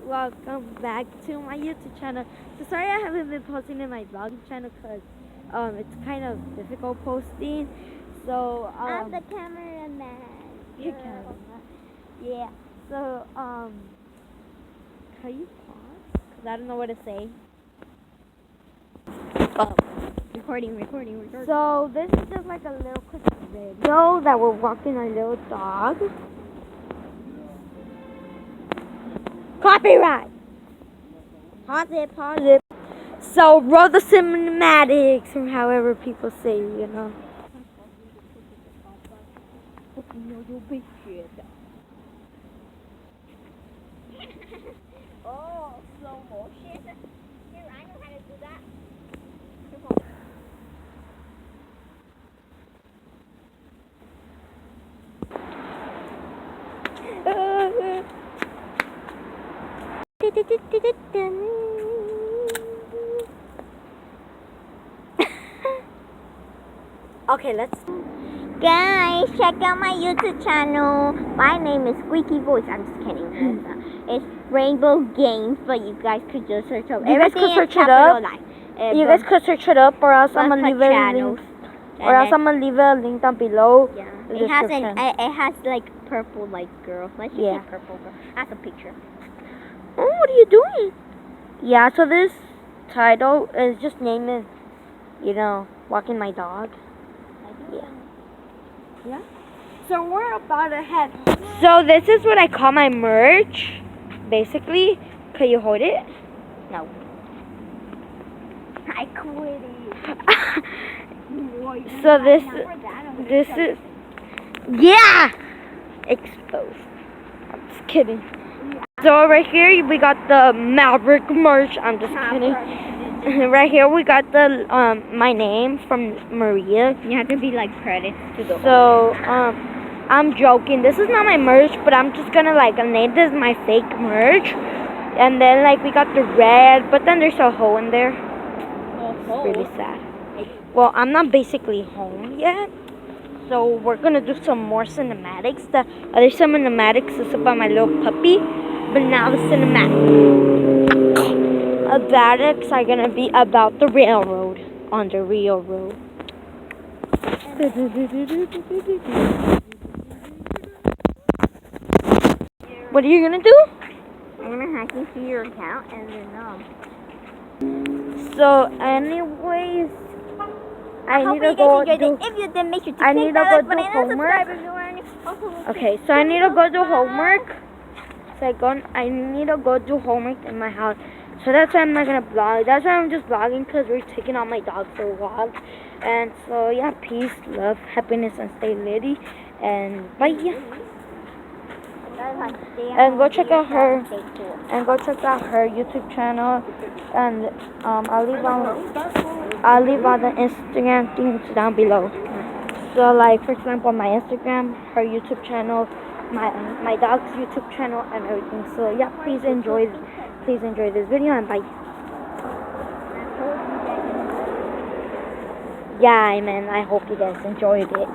welcome back to my YouTube channel. So sorry I haven't been posting in my vlogging channel because it's kind of difficult posting. So I'm the cameraman. You can. Yeah. So can you pause? Cause I don't know what to say. Oh. Recording. So this is just like a little quick video that we're walking our little dog. Copyright. Pause it. So roll the cinematics, or however people say, you know. Oh, slow motion. Here, I know how to do that. Okay, let's. Guys, check out my YouTube channel. My name is Squeaky Voice. I'm just kidding. It's Rainbow Games, but you guys could just search up. You guys could search it up. You guys could search it up, or else I'm gonna leave a link. Or else I'm gonna leave a link down below. Yeah, it has like purple like girl. Let's just say purple girl. That's a picture. Oh, what are you doing? Yeah, so this title is just naming, walking my dog. Yeah. So we're about to head. So this is what I call my merch, basically. Can you hold it? No. I quit it. So this is exposed. I'm just kidding. So right here we got the Maverick merch. I'm just kidding. Right here we got the my name from Maria. You have to be like credits to the. So I'm joking. This is not my merch, but I'm just gonna name this my fake merch. And then we got the red, but then there's a hole in there. It's really sad. Well, I'm not basically home yet, so we're gonna do some more cinematics. The other cinematics is about my little puppy, but now the cinematics are gonna be about the railroad, on the railroad. What are you gonna do? I'm gonna hack into your account and then So, anyways, I need to go do. If you did, make sure to I need to go do homework. homework. Okay, so I need to go do homework. I need to go do homework in my house. So that's why I'm not gonna vlog. That's why I'm just vlogging, because we're taking out my dog for a walk. And so yeah, peace, love, happiness, and stay litty. And bye. And go check out her. And go check out her YouTube channel. And I'll leave all the Instagram things down below. So for example, my Instagram, her YouTube channel, my dog's YouTube channel, and everything. So yeah, please enjoy this video, and bye. Yeah, man, I hope you guys enjoyed it.